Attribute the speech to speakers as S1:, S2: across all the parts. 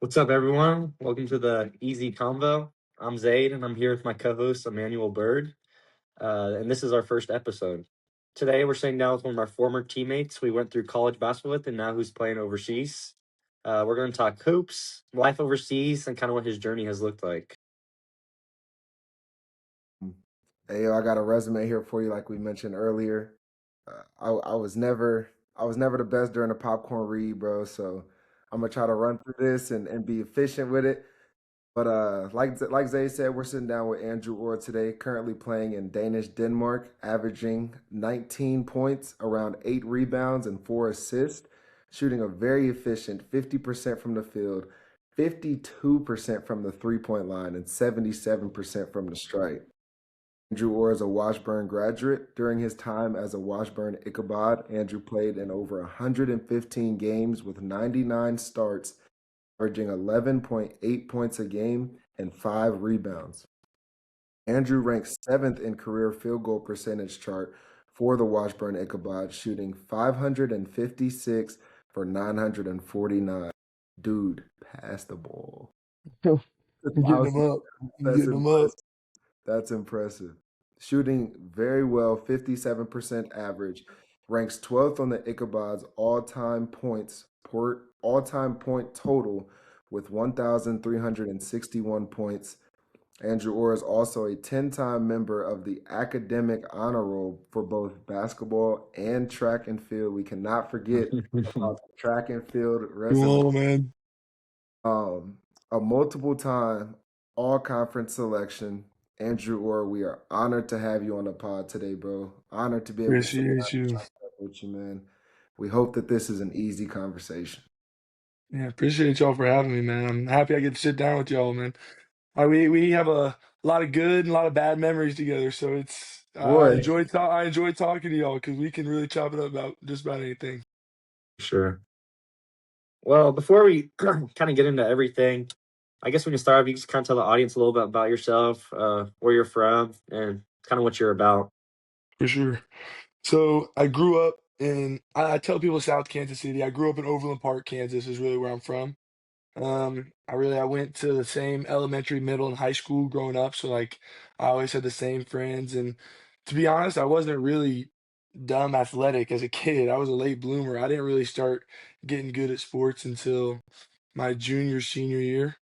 S1: What's up, everyone? Welcome to the TheEZConvo. I'm Zaid, and I'm here with my co-host Emmanuel Bird, and this is our first episode. Today, we're sitting down with one of our former teammates we went through college basketball with, and now who's playing overseas. We're going to talk hoops, life overseas, and kind of what his journey has looked like.
S2: Hey, yo, I got a resume here for you, like we mentioned earlier. I was never the best during the popcorn read, bro. So I'm gonna try to run through this and be efficient with it. But like Zay said, we're sitting down with Andrew Orr today, currently playing in Danish Denmark, averaging 19 points, around 8 rebounds, and 4 assists, shooting a very efficient 50% from the field, 52% from the 3-point line, and 77% from the stripe. Andrew Orr is a Washburn graduate. During his time as a Washburn Ichabod, Andrew played in over 115 games with 99 starts, averaging 11.8 points a game and 5 rebounds. Andrew ranks 7th in career field goal percentage chart for the Washburn Ichabod, shooting 556 for 949. Dude, pass the ball.
S3: I'm getting them up. I'm
S2: That's
S3: getting them up.
S2: impressive. That's impressive. Shooting very well, 57% average, ranks 12th on the Ichabod's all-time point total with 1,361 points. Andrew Orr is also a 10-time member of the Academic Honor Roll for both basketball and track and field. We cannot forget about the track and field
S3: Come
S2: resume.
S3: on, man.
S2: A multiple-time all-conference selection. Andrew Orr, we are honored to have you on the pod today, bro. Honored to be able to sit down
S3: Appreciate
S2: and
S3: you.
S2: chop it up with you, man. We hope that this is an easy conversation.
S3: Yeah, appreciate y'all for having me, man. I'm happy I get to sit down with y'all, man. We have a lot of good and a lot of bad memories together, so it's
S2: Boy,
S3: I enjoy talking to y'all because we can really chop it up about just about anything.
S1: Sure. Well, before we kind of get into everything, I guess we can start off. You just kind of tell the audience a little bit about yourself, where you're from, and kind of what you're about.
S3: For sure. So I grew up I tell people South Kansas City. I grew up in Overland Park, Kansas, is really where I'm from. I went to the same elementary, middle, and high school growing up, so like I always had the same friends. And to be honest, I wasn't really dumb athletic as a kid. I was a late bloomer. I didn't really start getting good at sports until my junior, senior year.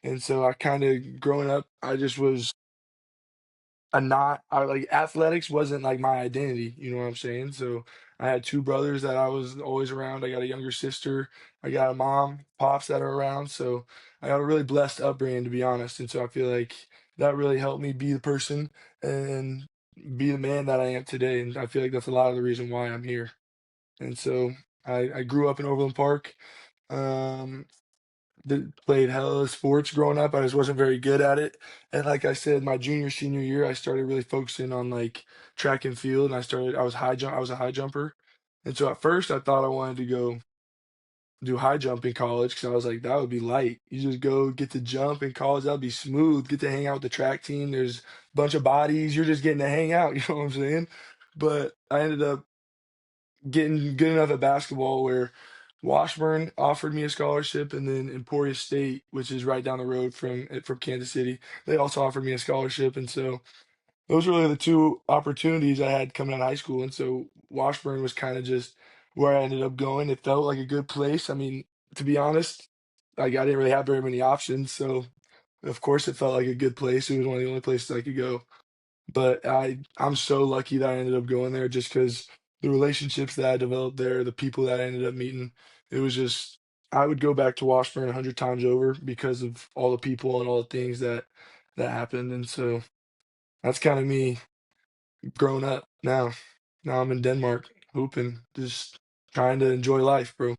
S3: And so I kind of growing up, I just was a not I like athletics wasn't like my identity, you know what I'm saying? So I had two brothers that I was always around. I got a younger sister. I got a mom, pops that are around. So I got a really blessed upbringing, to be honest. And so I feel like that really helped me be the person and be the man that I am today. And I feel like that's a lot of the reason why I'm here. And so I grew up in Overland Park. Um, played hella sports growing up. I just wasn't very good at it. And like I said, my junior, senior year, I started really focusing on like track and field. And I was a high jumper. And so at first I thought I wanted to go do high jump in college because I was like, that would be light. You just go get to jump in college, that would be smooth. Get to hang out with the track team. There's a bunch of bodies. You're just getting to hang out, you know what I'm saying? But I ended up getting good enough at basketball where Washburn offered me a scholarship, and then Emporia State, which is right down the road from Kansas City, they also offered me a scholarship. And so those were really the two opportunities I had coming out of high school. And so Washburn was kind of just where I ended up going. It felt like a good place. I mean, to be honest, like I didn't really have very many options, so of course it felt like a good place. It was one of the only places I could go. But I'm so lucky that I ended up going there just because the relationships that I developed there, the people that I ended up meeting, it was just I would go back to Washburn 100 times over because of all the people and all the things that happened. And so that's kind of me growing up now. Now I'm in Denmark, hooping, just trying to enjoy life, bro.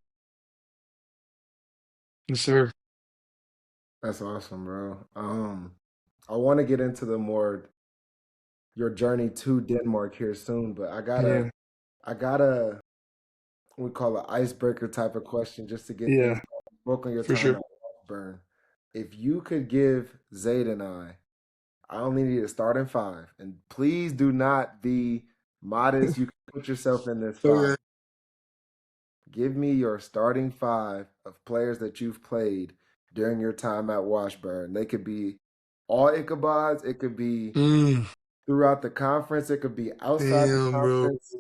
S3: Yes, sir.
S2: that's awesome, bro. I want to get into your journey to Denmark here soon, but
S3: Yeah,
S2: I gotta we call it icebreaker type of question just to get things
S3: yeah,
S2: going. Spoke on your
S3: for
S2: time
S3: sure.
S2: at Washburn. If you could give Zayd and I only need a starting five, and please do not be modest. You can put yourself in this five.
S3: Okay.
S2: Give me your starting five of players that you've played during your time at Washburn? They could be all Ichabods. It could be
S3: Mm,
S2: throughout the conference. It could be outside the
S3: damn, bro.
S2: conference.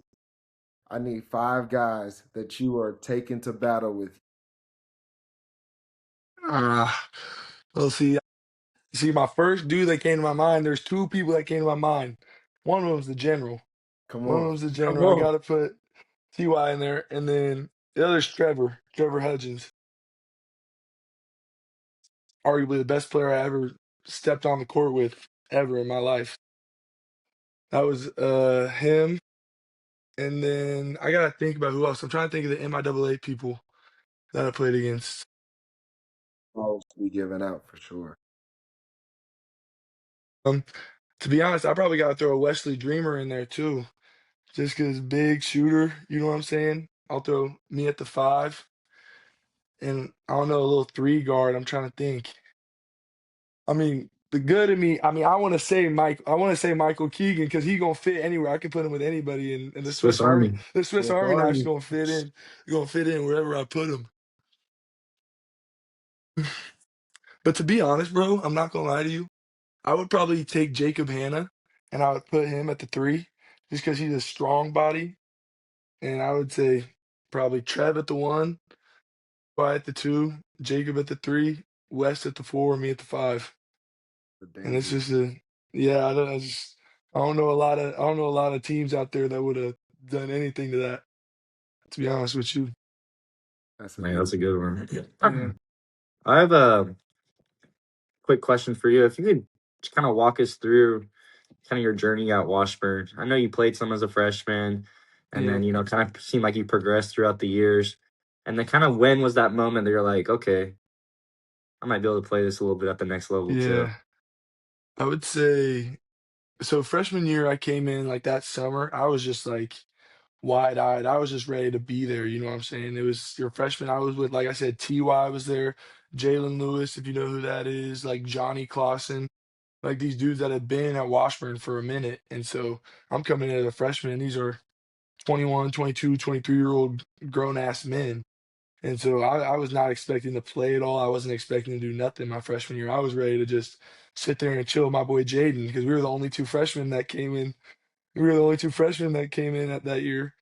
S2: I need 5 guys that you are taking to battle with.
S3: Ah, well, see, my first dude that came to my mind. There's two people that came to my mind. One of them's the general.
S2: Come
S3: One of
S2: on.
S3: them's the
S1: Come
S3: general. I
S1: on.
S3: gotta put Ty in there, and then the other's Trevor Hudgens, arguably the best player I ever stepped on the court with ever in my life. That was him, and then I gotta think about who else. I'm trying to think of the MIAA people that I played against.
S2: Balls to be given out for sure.
S3: Um, to be honest, I probably gotta throw a Wesley Dreamer in there too, just 'cause big shooter. You know what I'm saying? I'll throw me at the five, and I don't know, a little three guard. I'm trying to think. I mean, the good in me. I mean, I want to say Mike. I want to say Michael Keegan because he gonna fit anywhere. I can put him with anybody, and the
S1: Swiss
S3: Swiss Army,
S1: Army.
S3: the Swiss
S2: Swiss
S3: Army knife's
S2: Army.
S3: gonna fit in. Gonna fit in wherever I put him. But to be honest, bro, I'm not gonna lie to you. I would probably take Jacob Hanna, and I would put him at the three, just because he's a strong body. And I would say probably Trev at the one, Ty at the two, Jacob at the three, West at the four, me at the five.
S2: The
S3: And it's
S2: dangerous.
S3: just a yeah, I don't know I don't know a lot of teams out there that would have done anything to that, to be honest with you.
S2: That's a
S1: Man,
S2: good
S1: that's a good
S3: Yeah.
S1: one. I have a quick question for you. If you could just kind of walk us through kind of your journey at Washburn. I know you played some as a freshman, and
S3: Yeah.
S1: then kind of seemed like you progressed throughout the years. And then kind of when was that moment that you're like, okay, I might be able to play this a little bit at the next level too?
S3: Yeah. I would say so freshman year I came in like that summer, I was just like wide-eyed. I was just ready to be there, you know what I'm saying? It was your freshman, I was with, like I said, TY was there, Jalen Lewis, if you know who that is, like Johnny Clausen, like these dudes that had been at Washburn for a minute. And so I'm coming in as a freshman, and these are 21, 22, 23-year-old grown ass men. And so I was not expecting to play at all. I wasn't expecting to do nothing my freshman year. I was ready to just sit there and chill with my boy Jaden because we were the only two freshmen that came in. We were the only two freshmen that came in at that year.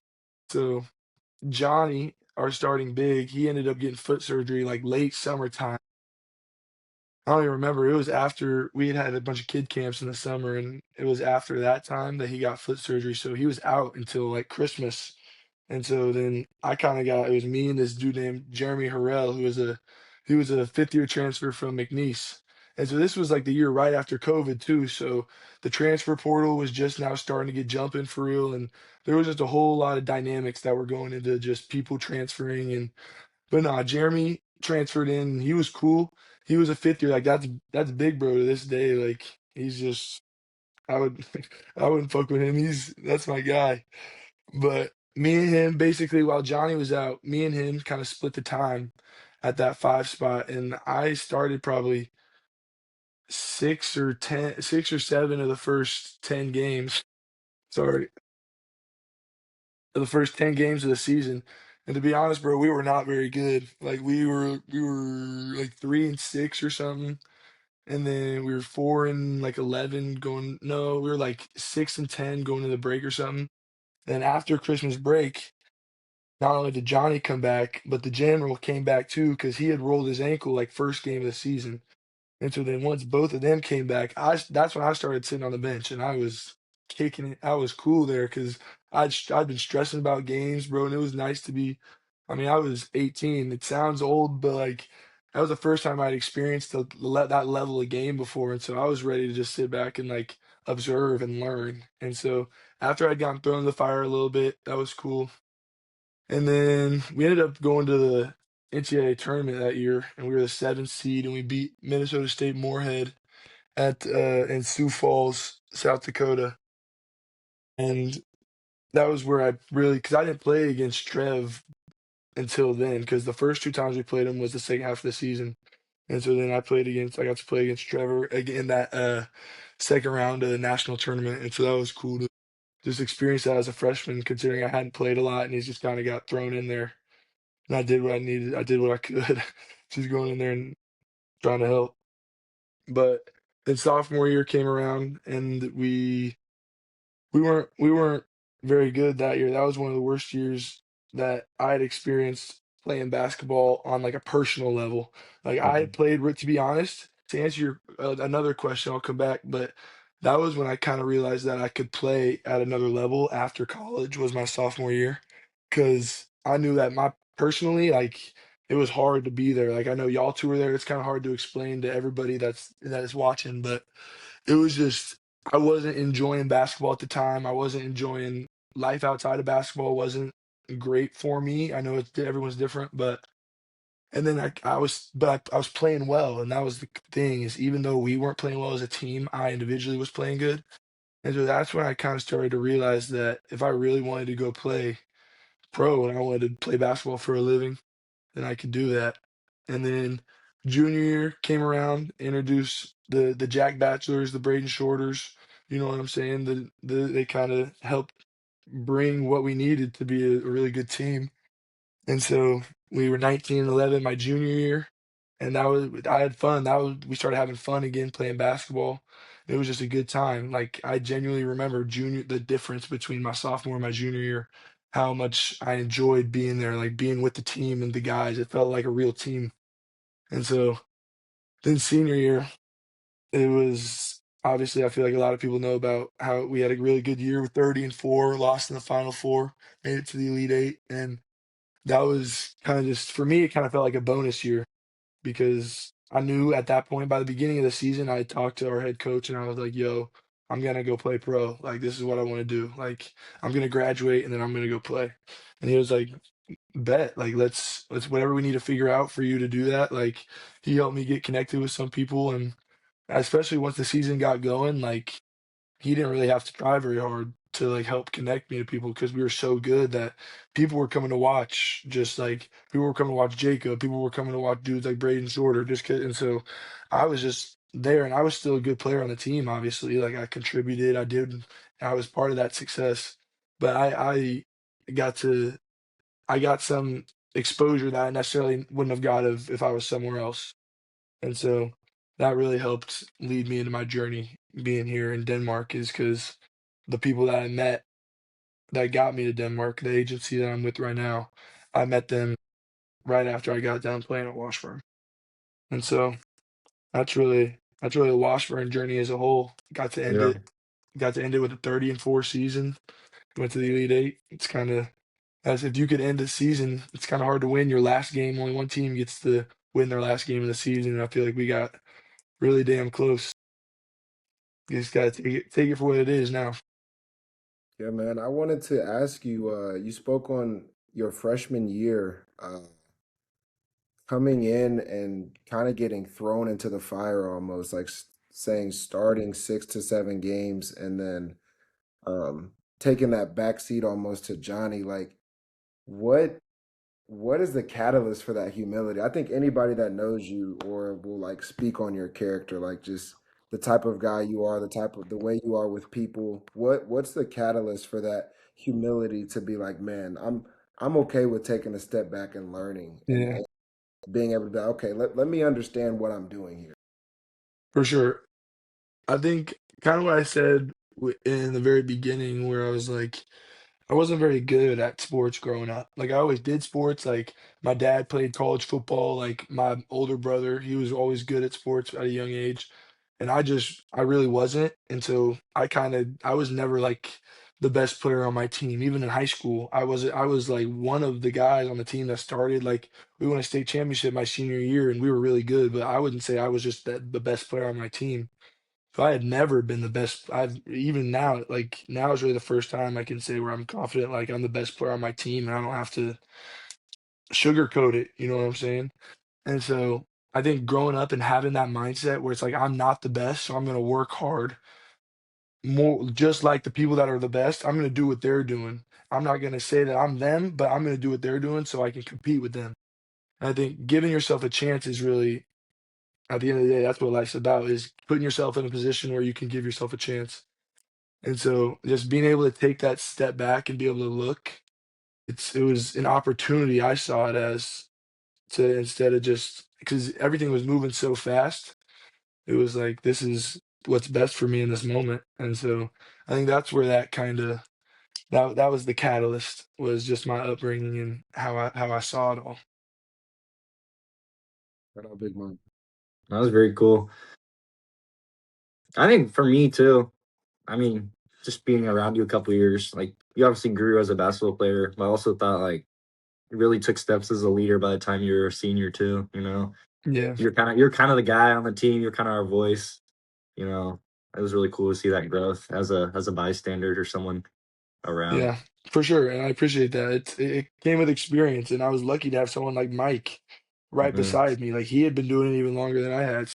S3: So Johnny, our starting big, he ended up getting foot surgery like late summertime. I don't even remember. It was after we had a bunch of kid camps in the summer, and it was after that time that he got foot surgery. So he was out until like Christmas. And so then I kind of got it was me and this dude named Jeremy Harrell, he was a fifth year transfer from McNeese. And so this was like the year right after COVID too. So the transfer portal was just now starting to get jumping for real. And there was just a whole lot of dynamics that were going into just people transferring. And but nah, Jeremy transferred in. He was cool. He was a fifth year. Like that's big bro to this day. Like he's just I would I wouldn't fuck with him. That's my guy. But me and him, basically, while Johnny was out, me and him kind of split the time at that five spot. And I started probably 6 or 7 of the first 10 games. Sorry, of the first 10 games of the season. And to be honest, bro, we were not very good. Like we were like 3-6 or something. And then we were 4 and like 11 going, no, we were like 6-10 going to the break or something. Then after Christmas break, not only did Johnny come back, but the general came back too because he had rolled his ankle like first game of the season. And so then once both of them came back, that's when I started sitting on the bench and I was kicking it. I was cool there because I'd been stressing about games, bro, and it was nice to be. I mean, I was 18. It sounds old, but like that was the first time I'd experienced that level of game before, and so I was ready to just sit back and like observe and learn. And so after I'd gotten thrown in the fire a little bit, that was cool. And then we ended up going to the NCAA tournament that year, and we were the seventh seed, and we beat Minnesota State Moorhead at in Sioux Falls, South Dakota. And that was where I really, because I didn't play against Trev until then, because the first two times we played him was the second half of the season. And so then I got to play against Trevor again in that second round of the national tournament. And so that was cool to just experience that as a freshman, considering I hadn't played a lot, and he's just kind of got thrown in there. And I did what I needed. I did what I could. Just going in there and trying to help. But then sophomore year came around and we weren't very good that year. That was one of the worst years that I had experienced playing basketball on like a personal level. Like I had
S2: Mhm.
S3: played, to be honest, to answer your another question, I'll come back, but that was when I kind of realized that I could play at another level after college was my sophomore year, because I knew that my personally like it was hard to be there. Like I know y'all two were there. It's kind of hard to explain to everybody that is watching, but it was just I wasn't enjoying basketball at the time. I wasn't enjoying life outside of basketball. Wasn't great for me. I know everyone's different, but and then I was playing well, and that was the thing is even though we weren't playing well as a team, I individually was playing good, and so that's when I kind of started to realize that if I really wanted to go play pro and I wanted to play basketball for a living, then I could do that. And then junior year came around, introduced the Jack Batchelors, the Braden Shorters. You know what I'm saying? They kind of helped bring what we needed to be a really good team. And so we were 19 and 11 my junior year, and that was I had fun. That was we started having fun again playing basketball. It was just a good time. Like I genuinely remember the difference between my sophomore and my junior year, how much I enjoyed being there, like being with the team and the guys. It felt like a real team. And so then senior year, it was obviously I feel like a lot of people know about how we had a really good year with 30 and 4, lost in the final four, made it to the Elite Eight, and that was kind of just for me, it kind of felt like a bonus year because I knew at that point by the beginning of the season, I had talked to our head coach and I was like, yo, I'm gonna go play pro. Like this is what I want to do. Like I'm gonna graduate and then I'm gonna go play. And he was like, bet, like let's whatever we need to figure out for you to do that. Like he helped me get connected with some people and especially once the season got going, like he didn't really have to try very hard to like help connect me to people because we were so good that people were coming to watch. Just like people were coming to watch Jacob, people were coming to watch dudes like Braden Shorter. Just 'cause, and so I was just there, and I was still a good player on the team. Obviously, like I contributed, I did, I was part of that success. But I got to I got some exposure that I necessarily wouldn't have got if I was somewhere else. And so that really helped lead me into my journey being here in Denmark is because the people that I met that got me to Denmark, the agency that I'm with right now, I met them right after I got done playing at Washburn. And so that's really the Washburn journey as a whole.
S2: Yeah.
S3: Got to end it with a 30 and 4 season. Went to the Elite Eight. It's kind of as if you could end a season, it's kind of hard to win your last game. Only one team gets to win their last game of the season. And I feel like we got really damn close. You just gotta take it for what it is now.
S2: Yeah, man. I wanted to ask you, you spoke on your freshman year, coming in and kind of getting thrown into the fire almost, like saying starting 6 to 7 games and then taking that back seat almost to Johnny. Like, what what is the catalyst for that humility? I think anybody that knows you or will like speak on your character, like just the type of guy you are, the way you are with people. What's the catalyst for that humility to be like, man, I'm okay with taking a step back and learning
S3: Yeah,
S2: and being able to be, okay, let me understand what I'm doing here.
S3: for sure. I think kind of what I said in the very beginning, where I was like, I wasn't very good at sports growing up. Like I always did sports. Like my dad played college football. Like my older brother, he was always good at sports at a young age. And I really wasn't. And so I was never like the best player on my team. Even in high school, I was like one of the guys on the team that started. Like we won a state championship my senior year and we were really good, but I wouldn't say I was just the best player on my team. So I had never been the best. I've even now, like now is really the first time I can say where I'm confident, like I'm the best player on my team, and I don't have to sugarcoat it. You know what I'm saying? And so I think growing up and having that mindset where it's like I'm not the best, so I'm going to work hard, more just like the people that are the best. I'm going to do what they're doing. I'm not going to say that I'm them, but I'm going to do what they're doing so I can compete with them. And I think giving yourself a chance is really, at the end of the day, that's what life's about: is putting yourself in a position where you can give yourself a chance. And so just being able to take that step back and be able to look, it was an opportunity I saw it as to instead of just because everything was moving so fast. It was like, this is what's best for me in this moment. And so I think that's where that kind of that was the catalyst, was just my upbringing and how I saw it all.
S2: Right on, big man.
S1: That was very cool. I think for me too, I mean, just being around you a couple years, like you obviously grew as a basketball player, but I also thought like you really took steps as a leader by the time you were a senior too. You know,
S3: Yeah.
S1: you're kind of the guy on the team. You're kind of our voice. You know, it was really cool to see that growth as a bystander or someone around.
S3: Yeah, for sure, and I appreciate that. It came with experience, and I was lucky to have someone like Mike right
S1: Mhm,
S3: beside me. Like, he had been doing it even longer than I had.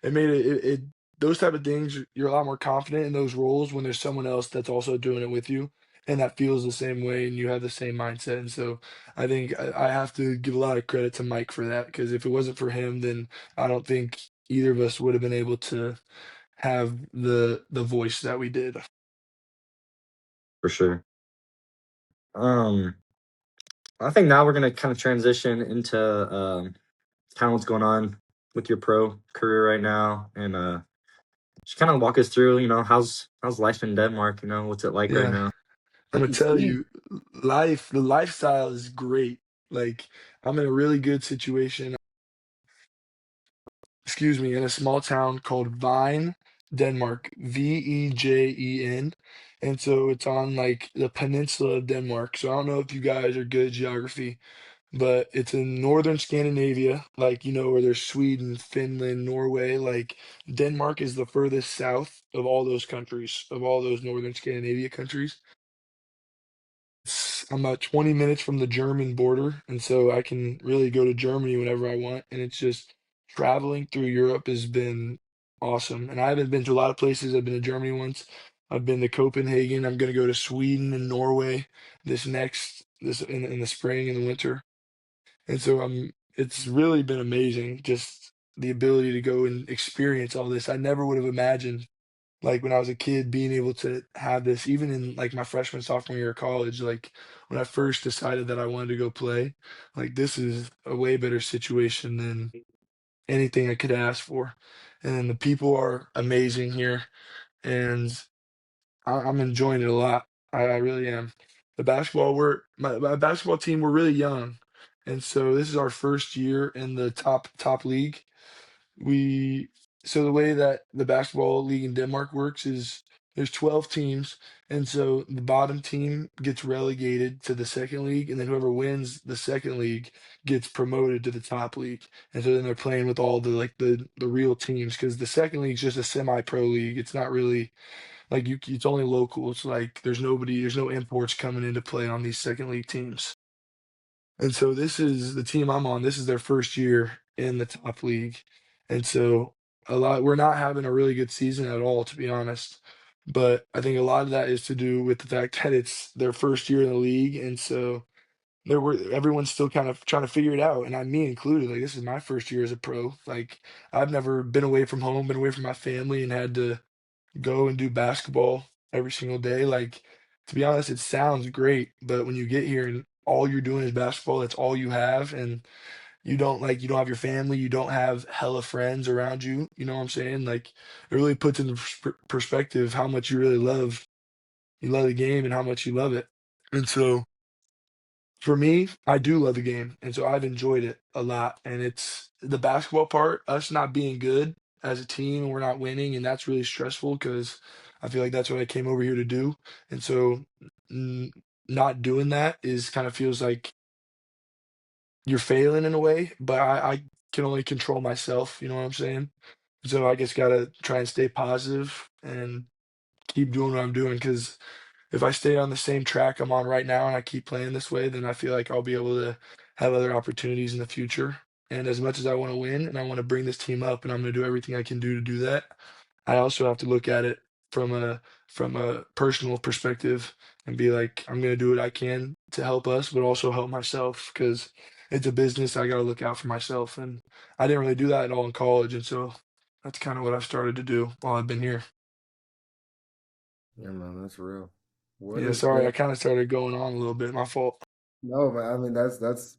S3: It made it those type of things, you're a lot more confident in those roles when there's someone else that's also doing it with you, and that feels the same way, and you have the same mindset. And so I think I have to give a lot of credit to Mike for that, because if it wasn't for him, then I don't think either of us would have been able to have the voice that we did.
S1: for sure. Um, I think now we're gonna kind of transition into kind of what's going on with your pro career right now, and just kind of walk us through. You know, how's life in Denmark? You know, what's it like right
S3: Yeah.
S1: now?
S3: I'm
S2: I
S3: gonna
S2: can
S3: tell
S2: see.
S3: you, the lifestyle is great. Like, I'm in a really good situation, excuse me, in a small town called Vine, Denmark, Vejen. And so it's on like the peninsula of Denmark. So I don't know if you guys are good at geography, but it's in northern Scandinavia, like, where there's Sweden, Finland, Norway. Like, Denmark is the furthest south of all those countries, of all those northern Scandinavia countries. I'm about 20 minutes from the German border, and so I can really go to Germany whenever I want. And it's just, traveling through Europe has been awesome. And I haven't been to a lot of places. I've been to Germany once. I've been to Copenhagen. I'm going to go to Sweden and Norway this in the spring and the winter. And so it's really been amazing, just the ability to go and experience all this. I never would have imagined, like, when I was a kid, being able to have this, even in like my freshman, sophomore year of college. Like, when I first decided that I wanted to go play, like, this is a way better situation than anything I could ask for. And the people are amazing here, and I'm enjoying it a lot. I really am. The basketball, my basketball team, we're really young, and so this is our first year in the top league. We So the way that the basketball league in Denmark works is, there's 12 teams, and so the bottom team gets relegated to the second league, and then whoever wins the second league gets promoted to the top league. And so then they're playing with all the real teams, because the second league is just a semi-pro league. It's not really like, it's only local. It's like, there's no imports coming into play on these second league teams. And so this is the team I'm on. This is their first year in the top league. And so we're not having a really good season at all, to be honest. But I think a lot of that is to do with the fact that it's their first year in the league. And so everyone's still kind of trying to figure it out. And me included. Like, this is my first year as a pro. Like, I've never been away from home, been away from my family, and had to go and do basketball every single day. Like, to be honest, it sounds great, but when you get here and all you're doing is basketball, that's all you have, and you don't have your family, you don't have hella friends around you. You know what I'm saying? Like, it really puts into perspective how much you love the game and how much you love it. And so for me, I do love the game, and so I've enjoyed it a lot. And it's the basketball part, us not being good as a team, and we're not winning, and that's really stressful, because I feel like that's what I came over here to do. And so, n not doing that is kind of feels like you're failing in a way, but I can only control myself, you know what I'm saying? So I just gotta try and stay positive and keep doing what I'm doing, because if I stay on the same track I'm on right now and I keep playing this way, then I feel like I'll be able to have other opportunities in the future. And as much as I want to win and I want to bring this team up, and I'm going to do everything I can do to do that, I also have to look at it from a personal perspective and be like, I'm going to do what I can to help us, but also help myself, because it's a business. I got to look out for myself, and I didn't really do that at all in college, and so that's kind of what I've started to do while I've been here.
S2: Yeah, man, that's real. What
S3: Yeah,
S2: is
S3: sorry,
S2: the
S3: I kind of started going on a little bit. My fault.
S2: no, man? I mean, that's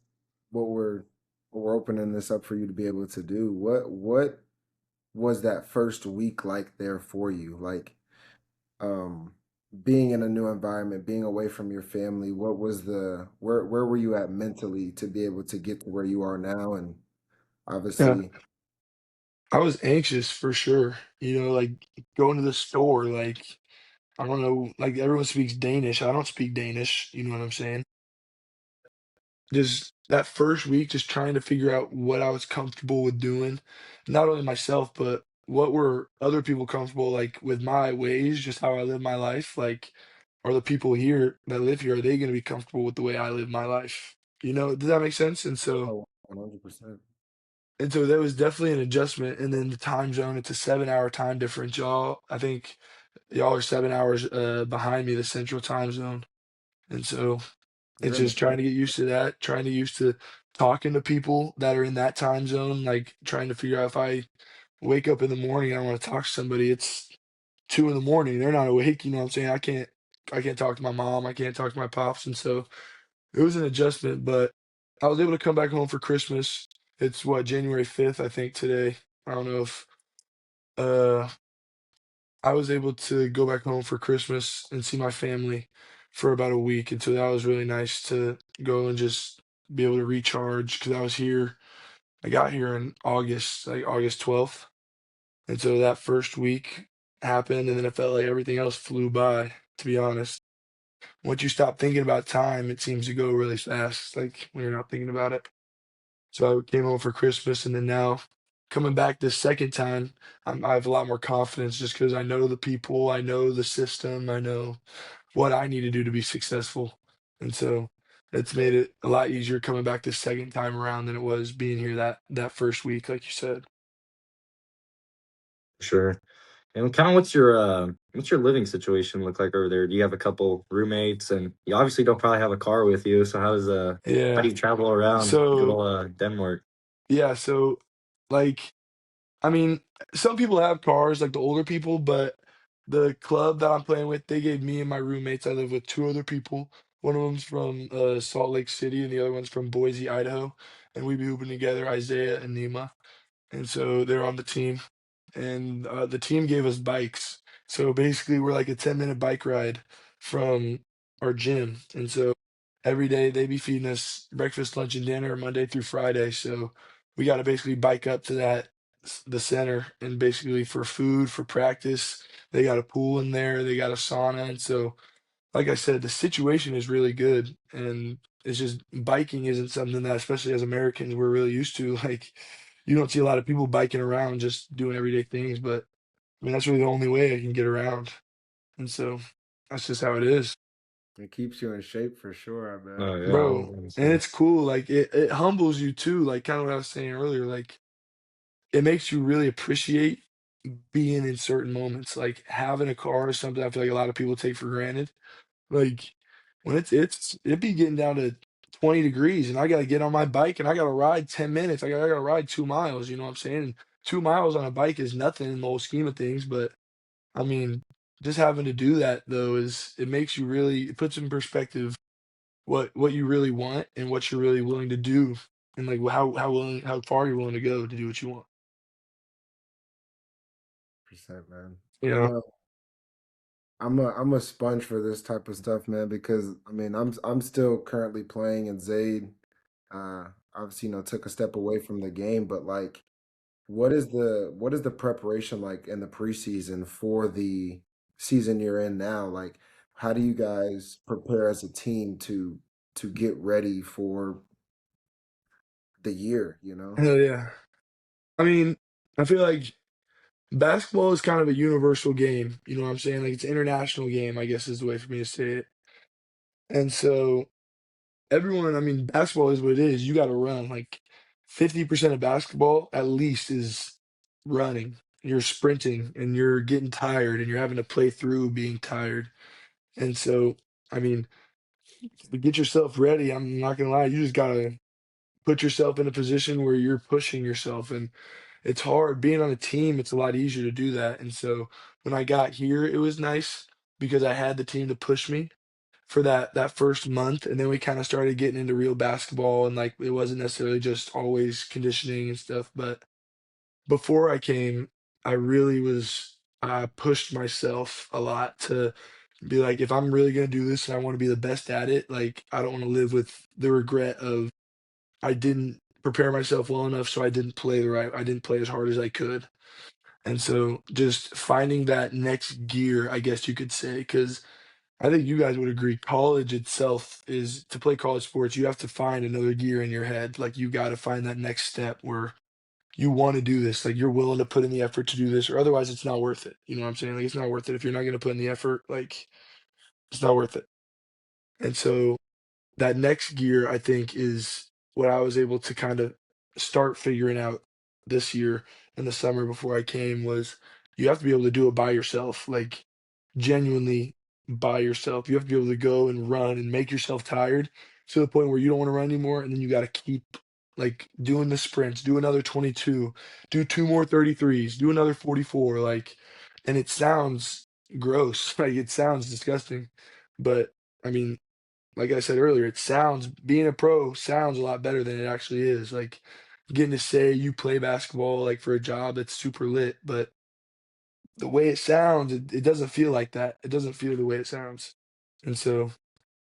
S2: what we're we're opening this up for you to be able to do. What was that first week like there for you? Like um being in a new environment, being away from your family, what was the where were you at mentally to be able to get to where you are now? And
S3: Yeah.
S2: obviously,
S3: I was anxious for sure. Like going to the store, like I don't know, like everyone speaks Danish. I don't speak Danish, you know what I'm saying? Just that first week, just trying to figure out what I was comfortable with doing, not only myself, but what were other people comfortable like with my ways, just how I live my life. Like, are the people here that live here, are they going to be comfortable with the way I live my life? Does that make sense? And so,
S2: oh, 100%.
S3: and so there was definitely an adjustment. And then the time zone, it's a 7 hour time difference, y'all. I think y'all are 7 hours behind me, the central time zone. And so
S2: You're
S3: it's
S2: in the
S3: just trying
S2: same.
S3: to get used to that, trying to used to talking to people that are in that time zone, like trying to figure out if I wake up in the morning and I want to talk to somebody, it's 2 in the morning. They're not awake, you know what I'm saying? I can't talk to my mom, I can't talk to my pops. And so it was an adjustment, but I was able to come back home for Christmas. It's what, January 5th, I think today. I don't know if uh I was able to go back home for Christmas and see my family for about a week. And so that was really nice to go and just be able to recharge because I was here. I got here in August, like August 12th. And so that first week happened, and then it felt like everything else flew by, to be honest. Once you stop thinking about time, it seems to go really fast, like when you're not thinking about it. So I came home for Christmas, and then now coming back this second time, I have a lot more confidence just because I know the people, I know the system, I know what I need to do to be successful. And so it's made it a lot easier coming back this second time around than it was being here that first week, like you said.
S1: Sure. And kind of what's your living situation look like over there? Do you have a couple roommates, and you obviously don't probably have a car with you? So how do
S3: Yeah.
S1: you travel around good
S3: So
S1: old Denmark?
S3: yeah, so like I mean, some people have cars, like the older people, but the club that I'm playing with, they gave me and my roommates. I live with two other people. One of them's from Salt Lake City, and the other one's from Boise, Idaho. And we be hooping together, Isaiah and Nima. And so they're on the team. And the team gave us bikes. So basically, we're like a 10-minute bike ride from our gym. And so every day they be feeding us breakfast, lunch, and dinner Monday through Friday. So we got to basically bike up to the center, and basically for food, for practice, they got a pool in there, they got a sauna. And so, like I said, the situation is really good. And it's just biking isn't something that, especially as Americans, we're really used to. Like, you don't see a lot of people biking around just doing everyday things, but I mean, that's really the only way I can get around. And so that's just how it is,
S2: It keeps you in shape for sure, I bet.
S1: Oh yeah, I was
S3: bro.
S1: gonna
S3: And
S1: say.
S3: it's cool. Like, it humbles you too. Like, kind of what I was saying earlier. Like, it makes you really appreciate being in certain moments. Like, having a car is something I feel like a lot of people take for granted. Like, when it be getting down to 20 degrees and I gotta get on my bike and I gotta ride 10 minutes. I gotta ride 2 miles, you know what I'm saying? And 2 miles on a bike is nothing in the whole scheme of things, but I mean, just having to do that though is it makes you really, it puts in perspective what you really want and what you're really willing to do, and like how far you're willing to go to do what you want.
S2: Percent, man.
S3: You know?
S2: I'm a sponge for this type of stuff, man, because I mean I'm still currently playing and Zayd obviously, took a step away from the game, but like what is the preparation like in the preseason for the season you're in now? Like how do you guys prepare as a team to get ready for the year, you know?
S3: Hell yeah. I mean, I feel like basketball is kind of a universal game. You know what I'm saying? Like it's an international game, I guess is the way for me to say it. And so everyone, I mean, basketball is what it is. You got to run. Like 50% of basketball at least is running. You're sprinting and you're getting tired and you're having to play through being tired. And so, I mean, to get yourself ready, I'm not gonna lie, you just gotta put yourself in a position where you're pushing yourself. And it's hard being on a team. It's a lot easier to do that. And so when I got here, it was nice because I had the team to push me. for that first month, and then we kind of started getting into real basketball, and like it wasn't necessarily just always conditioning and stuff. But before I came, I really was I pushed myself a lot to be like, if I'm really gonna do this and I want to be the best at it, like I don't want to live with the regret of I didn't prepare myself well enough, so I didn't play as hard as I could. And so just finding that next gear, I guess you could say, because I think you guys would agree, college itself is to play college sports, you have to find another gear in your head. Like you got to find that next step where you want to do this, like you're willing to put in the effort to do this, or otherwise it's not worth it. You know what I'm saying? Like it's not worth it if you're not going to put in the effort, like it's not worth it. And so that next gear, I think, is what I was able to kind of start figuring out this year in the summer before I came was you have to be able to do it by yourself, like genuinely by yourself. You have to be able to go and run and make yourself tired to the point where you don't want to run anymore, and then you got to keep like doing the sprints, do another 22, do two more 33s, do another 44, like, and it sounds gross, like it sounds disgusting, but I mean, like I said earlier, it sounds being a pro sounds a lot better than it actually is. Like getting to say you play basketball like for a job that's super lit, but the way it sounds, it doesn't feel like that. It doesn't feel the way it sounds. And so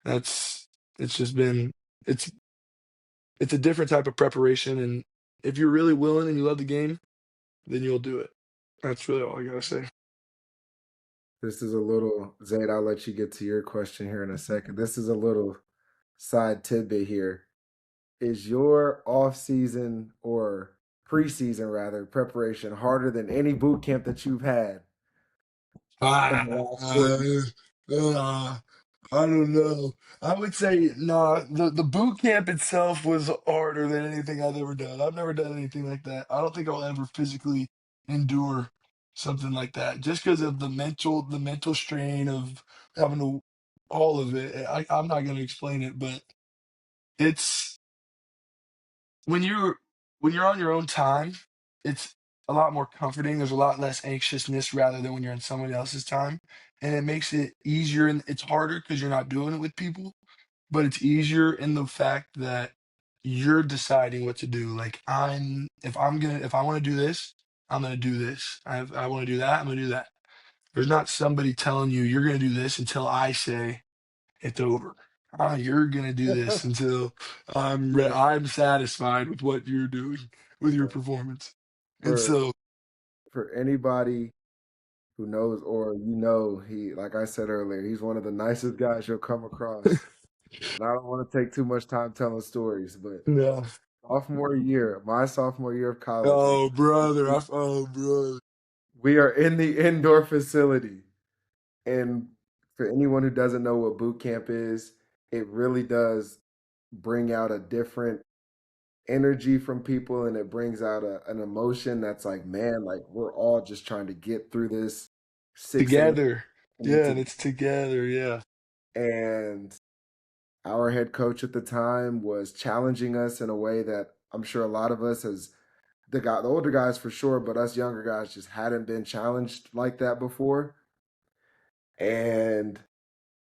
S3: that's it's just been it's it's a different type of preparation, and if you're really willing and you love the game, then you'll do it. That's really all I gotta say.
S2: This is a little, Zayd, I'll let you get to your question here in a second. This is a little side tidbit here. Is your off season or preseason rather preparation harder than any boot camp that you've had in
S3: Ah,
S2: the last 4 years?
S3: uh, I don't know. I would say no. The boot camp itself was harder than anything I've ever done. I've never done anything like that. I don't think I'll ever physically endure something like that, just because of the mental strain of having to all of it. I'm not going to explain it, but it's when you're on your own time, it's a lot more comforting. There's a lot less anxiousness rather than when you're in someone else's time. And it makes it easier and it's harder because you're not doing it with people, but it's easier in the fact that you're deciding what to do. Like if I want to do this, I'm gonna do this. I want to do that, I'm gonna do that. There's not somebody telling you you're gonna do this until I say it's over. You're gonna do this until
S2: Yeah.
S3: I'm satisfied with what you're doing with your performance. And
S2: For
S3: so,
S2: for anybody who knows, or he, like I said earlier, he's one of the nicest guys you'll come across. And I don't want to take too much time telling stories, but
S3: yeah.
S2: my sophomore year of college,
S3: Oh brother, oh brother.
S2: we are in the indoor facility. And for anyone who doesn't know what boot camp is, it really does bring out a different energy from people, and it brings out an emotion that's like, man, like we're all just trying to get through this 6 a.m.
S3: Together.
S2: thing
S3: Yeah, and it's together, yeah.
S2: And our head coach at the time was challenging us in a way that I'm sure a lot of us as the older guys for sure, but us younger guys just hadn't been challenged like that before. And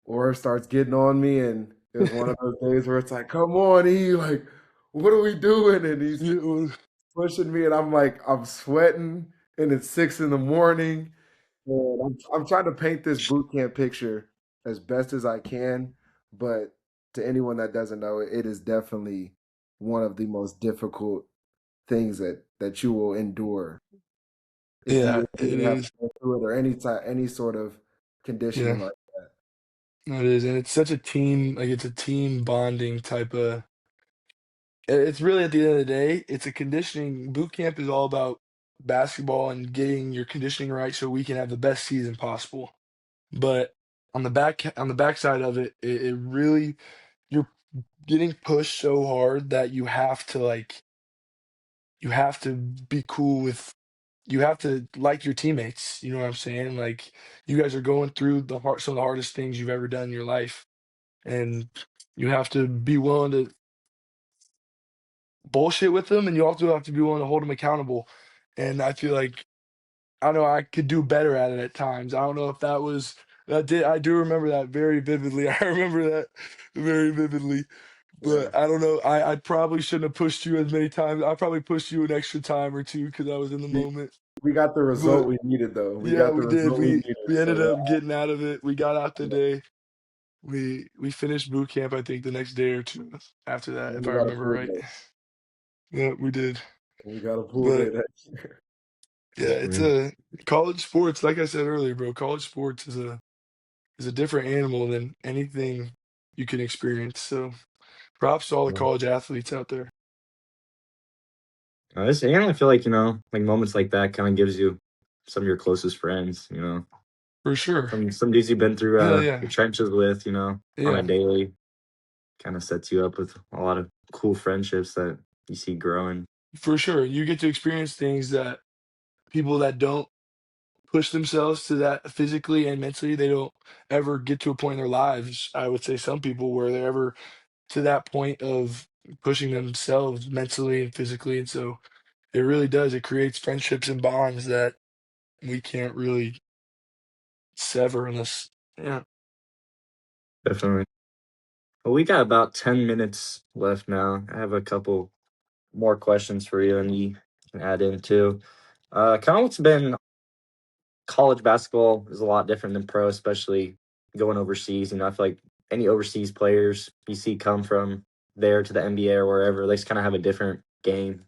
S2: Laura starts getting on me, and it was one of those days where it's like, "Come on, E! Like, what are we doing?" And he's
S3: It was-
S2: pushing me, and I'm like, I'm sweating, and it's 6 in the morning, and I'm trying to paint this boot camp picture as best as I can. But to anyone that doesn't know, it is definitely one of the most difficult things that you will endure
S3: yeah,
S2: if
S3: it
S2: you have to
S3: is.
S2: go through it, or any sort of conditioning
S3: Yeah,
S2: like that.
S3: it is. And it's such a team, like it's a team bonding type of it's really at the end of the day, it's a conditioning boot camp is all about basketball and getting your conditioning right so we can have the best season possible. But on the backside of it, it really you're getting pushed so hard that you have to be cool with you have to like your teammates. You know what I'm saying? Like you guys are going through some of the hardest things you've ever done in your life, and you have to be willing to bullshit with them, and you also have to be willing to hold them accountable. And I feel like I don't know I could do better at it at times. I don't know if that was I do remember that very vividly. I remember that very vividly.
S2: Yeah.
S3: But I don't know. I probably shouldn't have pushed you as many times. I probably pushed you an extra time or two because I was in the
S2: We,
S3: moment.
S2: we got the
S3: But
S2: result we needed, though. We
S3: yeah,
S2: got the
S3: we did.
S2: result we needed.
S3: We
S2: So
S3: ended
S2: that,
S3: up getting out of it. We got out the day. We finished boot camp, I think, the next day or two after that,
S2: and
S3: if
S2: we
S3: I
S2: got a
S3: remember
S2: pool
S3: right.
S2: day.
S3: Yeah, we did.
S2: We got a pool day
S3: But
S2: that year.
S3: yeah, it's
S1: Definitely.
S3: a college sports, like I said earlier, bro, college sports is a different animal than anything you can experience. So props to all the college athletes out there.
S1: I feel like, like moments like that kind of gives you some of your closest friends,
S3: For sure.
S1: some dudes you've been through
S3: Hell
S1: the
S3: yeah.
S1: trenches with, on a
S3: Yeah,
S1: daily, kind of sets you up with a lot of cool friendships that you see growing.
S3: for sure. You get to experience things that people that don't push themselves to that physically and mentally, they don't ever get to a point in their lives. I would say some people where they're ever to that point of pushing themselves mentally and physically. And so it really does. It creates friendships and bonds that we can't really sever unless, yeah,
S1: Definitely. Well, we got about 10 minutes left now. I have a couple more questions for you, and you can add in too. Kind of what's been college basketball is a lot different than pro, especially going overseas. I feel like any overseas players you see come from there to the NBA or wherever, they just kind of have a different game.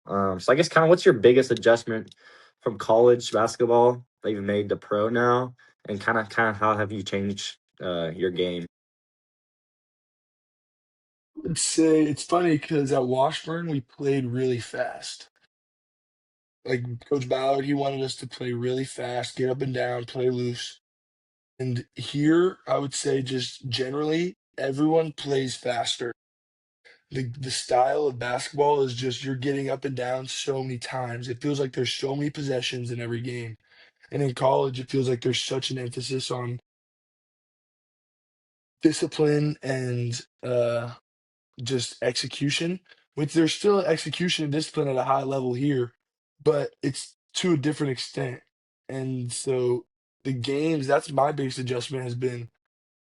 S1: So I guess kind of what's your biggest adjustment from college basketball that you've made to pro now, and kind of how have you changed your game?
S3: I'd say it's funny because at Washburn we played really fast. Like Coach Ballard, he wanted us to play really fast, get up and down, play loose. And here, I would say just generally, everyone plays faster. The style of basketball is just you're getting up and down so many times. It feels like there's so many possessions in every game. And in college, it feels like there's such an emphasis on discipline and just execution, which there's still execution and discipline at a high level here, but it's to a different extent. And so the games, that's my biggest adjustment has been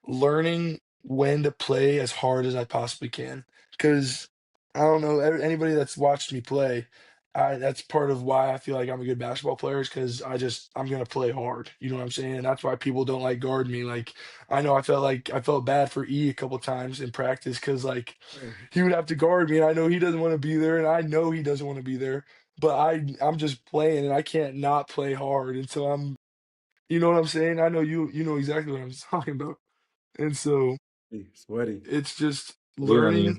S3: learning when to play as hard as I possibly can. Because I don't know, anybody that's watched me play, that's part of why I feel like I'm a good basketball player is because I'm gonna play hard. You know what I'm saying? And that's why people don't like guard me. Like I know I felt bad for E a couple times in practice because like he would have to guard me, and I know he doesn't want to be there, and I know he doesn't want to be there. But I'm just playing, and I can't not play hard until you know what I'm saying? I know you know exactly what I'm talking about. And so
S2: Sweaty.
S3: it's just
S1: Lean on you.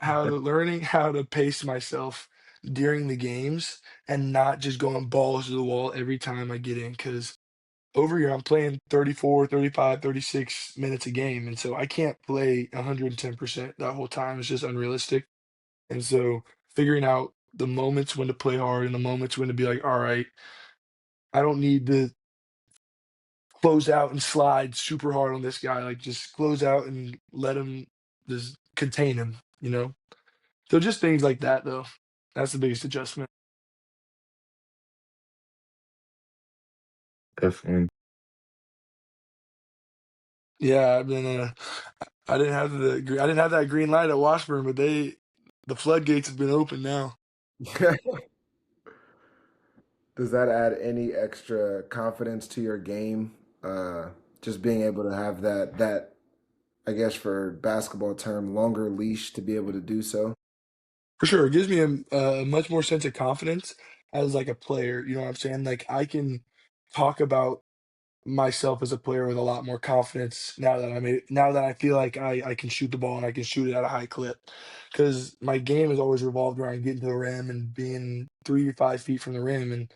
S3: learning how to pace myself during the games and not just going balls to the wall every time I get in. Cause over here I'm playing 34, 35, 36 minutes a game. And so I can't play 110% that whole time. It's just unrealistic. And so figuring out the moments when to play hard and the moments when to be like, all right, I don't need to close out and slide super hard on this guy. Like just close out and let him just contain him, you know? So just things like that though. That's the biggest adjustment.
S1: Definitely.
S3: Yeah, I've been I didn't have that green light at Washburn, but the floodgates have been open now.
S2: Does that add any extra confidence to your game? Uh, just being able to have that I guess for basketball term longer leash to be able to do so.
S3: For sure. It gives me a much more sense of confidence as like a player. You know what I'm saying? Like I can talk about myself as a player with a lot more confidence now that I feel like I can shoot the ball and I can shoot it at a high clip. Because my game has always revolved around getting to the rim and being 3 to 5 feet from the rim. And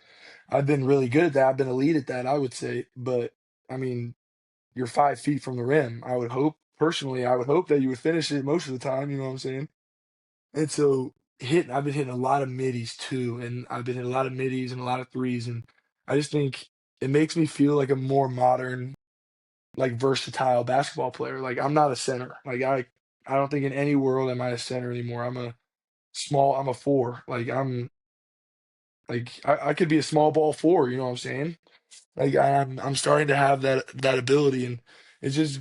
S3: I've been really good at that. I've been elite at that, I would say. But I mean, you're 5 feet from the rim. I would hope that you would finish it most of the time, you know what I'm saying? And so I've been hitting a lot of middies too, and I've been hitting a lot of middies and a lot of threes, and I just think it makes me feel like a more modern, like versatile basketball player. Like I'm not a center. I don't think in any world am I a center anymore. I'm a four. Like Like I could be a small ball four, you know what I'm saying? Like I'm starting to have that ability, and it's just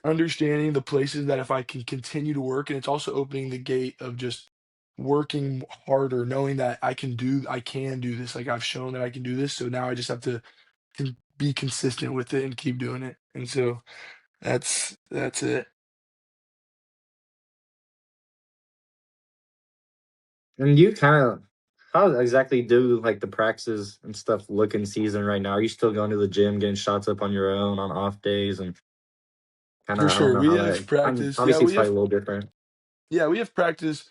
S3: understanding the places that if I can continue to work, and it's also opening the gate of just working harder, knowing that I can do this. Like I've shown that I can do this, so now I just have to be consistent with it and keep doing it. And so that's it.
S1: And you kind of, how exactly do like the practices and stuff look in season right now? Are you still going to the gym, getting shots up on your own on off days, and kind
S3: For
S1: of, I don't
S3: sure.
S1: know
S3: We
S1: how
S3: have
S1: that.
S3: practice.
S1: Obviously, it's probably a little different.
S3: Yeah, we have practice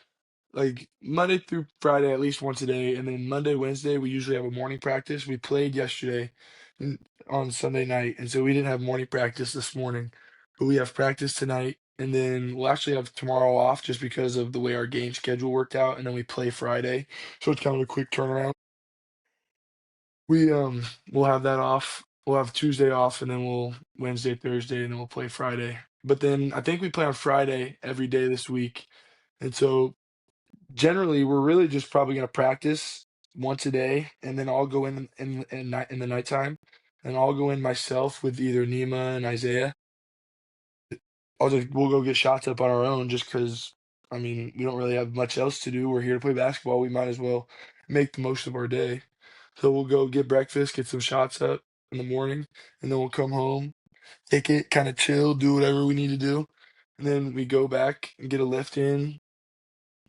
S3: like Monday through Friday at least once a day, and then Monday, Wednesday we usually have a morning practice. We played yesterday and- on Sunday night, and so we didn't have morning practice this morning, but we have practice tonight, and then we'll actually have tomorrow off just because of the way our game schedule worked out, and then we play Friday, so it's kind of a quick turnaround. We'll have that off. We'll have Tuesday off, and then we'll Wednesday, Thursday, and then we'll play Friday. But then I think we play on Friday every day this week. And so generally we're really just probably gonna practice once a day, and then I'll go in the nighttime, and I'll go in myself with either Nima and Isaiah. We'll go get shots up on our own just because I mean we don't really have much else to do. We're here to play basketball. We might as well make the most of our day. So we'll go get breakfast, get some shots up in the morning, and then we'll come home, take it, kind of chill, do whatever we need to do, and then we go back and get a lift in,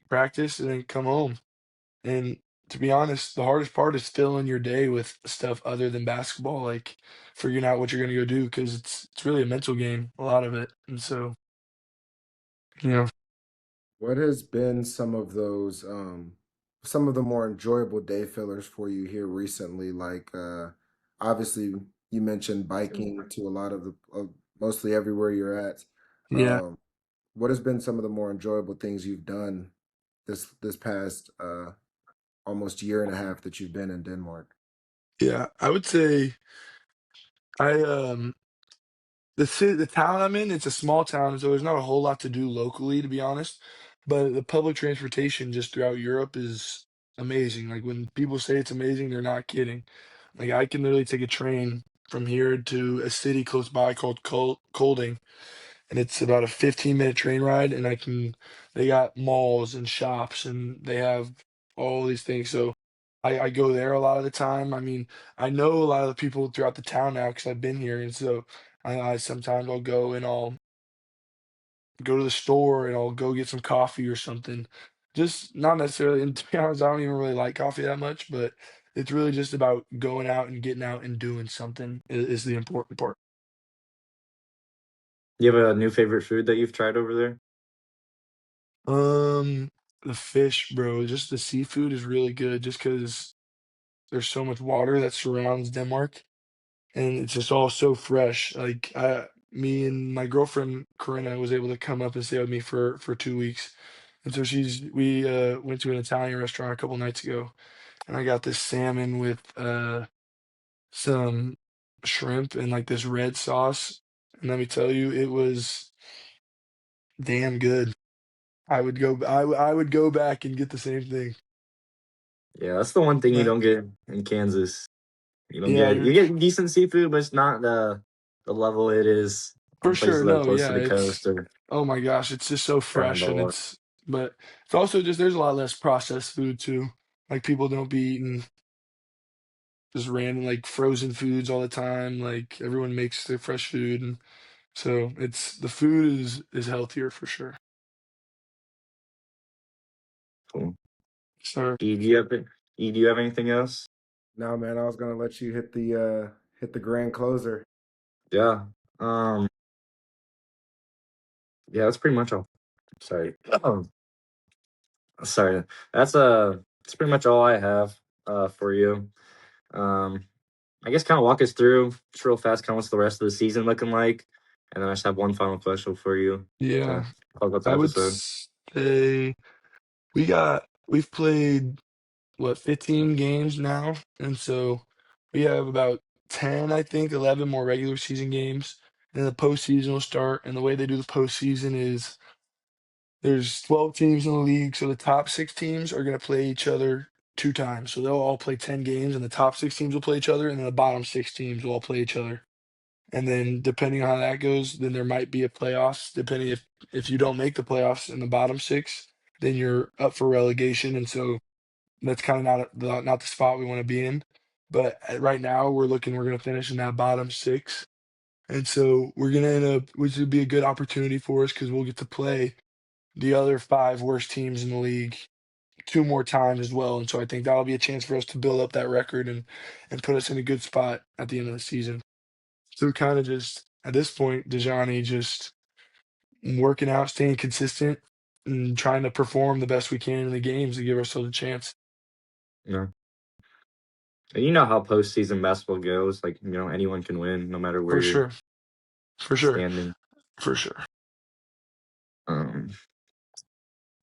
S3: practice, and then come home. And to be honest, the hardest part is filling your day with stuff other than basketball, like figuring out what you're gonna go do, because it's really a mental game, a lot of it. And so, you know,
S2: What has been some of the more enjoyable day fillers for you here recently? Like, obviously you mentioned biking to a lot of mostly everywhere you're at.
S3: yeah,
S2: Um, what has been some of the more enjoyable things you've done this past almost year and a half that you've been in Denmark?
S3: yeah, I would say I the town I'm in, it's a small town, so there's not a whole lot to do locally, to be honest. But the public transportation just throughout Europe is amazing. Like when people say it's amazing, they're not kidding. Like I can literally take a train from here to a city close by called Kolding, and it's about a 15-minute train ride, and they got malls and shops, and they have all these things. So I go there a lot of the time. I mean, I know a lot of the people throughout the town now because I've been here, and so I sometimes I'll go and I'll go to the store and I'll go get some coffee or something. Just not necessarily, and to be honest, I don't even really like coffee that much, but it's really just about going out and getting out and doing something is the important part.
S1: You have a new favorite food that you've tried over there?
S3: Um, the fish, bro, just the seafood is really good just because there's so much water that surrounds Denmark, and it's just all so fresh. Like me and my girlfriend Corinna was able to come up and stay with me for 2 weeks, and so we went to an Italian restaurant a couple nights ago, and I got this salmon with some shrimp and like this red sauce, and let me tell you, it was damn good. I would go back and get the same thing.
S1: Yeah, that's the one thing you
S3: But
S1: don't get in Kansas.
S3: yeah,
S1: You get decent seafood, but it's not the level it is
S3: for
S1: in places
S3: sure.
S1: that are
S3: No,
S1: close to
S3: yeah,
S1: the coast or
S3: oh my gosh, it's just so
S1: around
S3: fresh,
S1: the
S3: and
S1: water.
S3: but it's also just there's a lot less processed food too. Like people don't be eating just random like frozen foods all the time. Like everyone makes their fresh food, and so it's the food is healthier for sure.
S1: Cool.
S3: So
S1: Do you have do you have anything else?
S2: No, man, I was gonna let you hit the grand closer.
S1: Yeah. Um. Yeah, that's pretty much all. Sorry. Oh, sorry. That's pretty much all I have for you. Um. I guess kind of walk us through just real fast, kind of what's the rest of the season looking like, and then I just have one final question for you to
S3: yeah,
S1: talk about the
S3: I would
S1: episode.
S3: say we've played what 15 games now, and so we have about 10, I think, 11 more regular season games. And the postseason will start. And the way they do the postseason is there's 12 teams in the league, so the top six teams are going to play each other 2 times. So they'll all play 10 games, and the top 6 teams will play each other, and then the bottom 6 teams will all play each other. And then depending on how that goes, then there might be a playoffs. Depending if you don't make the playoffs in the bottom 6, then you're up for relegation, and so that's kind of not the spot we want to be in. But right now, we're going to finish in that bottom 6, and so we're going to end up, which would be a good opportunity for us because we'll get to play the other 5 worst teams in the league 2 more times as well. And so I think that'll be a chance for us to build up that record and put us in a good spot at the end of the season. So kind of just at this point, Dejani just working out, staying consistent, and trying to perform the best we can in the games to give ourselves a chance.
S1: Yeah. And you know how postseason basketball goes. Like, anyone can win no matter where
S3: For
S1: you're
S3: sure. For sure.
S1: standing.
S3: For sure.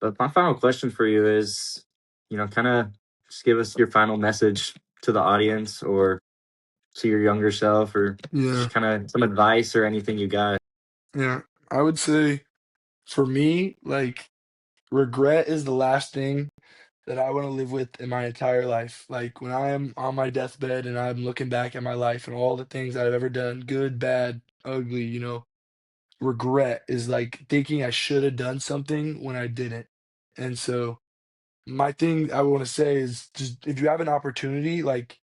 S1: But my final question for you is, kind of just give us your final message to the audience or to your younger self, or
S3: Yeah.
S1: just kind of some advice or anything you got.
S3: Yeah. I would say for me, like, regret is the last thing that I want to live with in my entire life. Like when I am on my deathbed and I'm looking back at my life and all the things that I've ever done, good, bad, ugly, regret is like thinking I should have done something when I didn't. And so my thing I want to say is just if you have an opportunity, like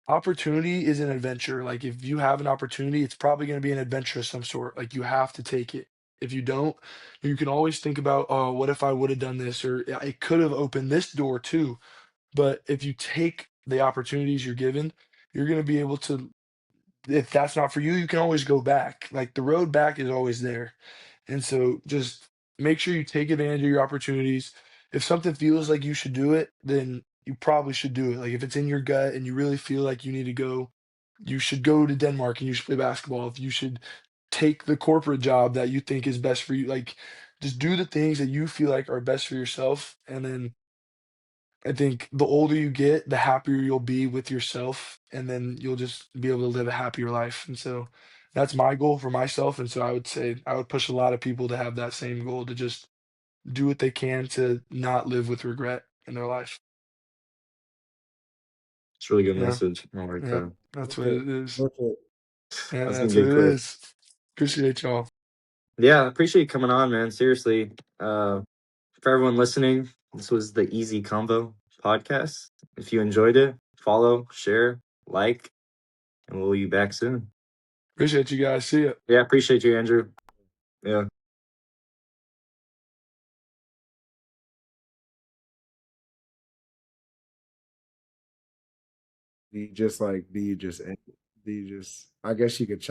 S3: opportunity is an adventure. Like if you have an opportunity, it's probably going to be an adventure of some sort. Like you have to take it. If you don't, you can always think about, oh, what if I would have done this? Or "Yeah, it could have opened this door too." But if you take the opportunities you're given, you're going to be able to, if that's not for you, you can always go back. Like the road back is always there. And so just make sure you take advantage of your opportunities. If something feels like you should do it, then you probably should do it. Like if it's in your gut and you really feel like you need to go, you should go to Denmark and you should play basketball. If you should take the corporate job that you think is best for you, like just do the things that you feel like are best for yourself. And then I think the older you get, the happier you'll be with yourself, and then you'll just be able to live a happier life. And so that's my goal for myself. And so I would say I would push a lot of people to have that same goal to just do what they can to not live with regret in their life.
S1: It's a really good
S3: Yeah.
S1: message. I like
S3: Yeah.
S1: that.
S3: That's what
S2: Perfect.
S3: it is.
S2: Perfect.
S3: Yeah,
S1: That's some
S3: that's what
S1: good
S3: it
S1: clip.
S3: is. Appreciate y'all.
S1: Yeah, I appreciate you coming on, man. Seriously. For everyone listening, this was the TheEZConvo podcast. If you enjoyed it, follow, share, like, and we'll be back soon.
S3: Appreciate you guys. See ya.
S1: Yeah, appreciate you, Andrew. Yeah.
S2: Do you just I guess you could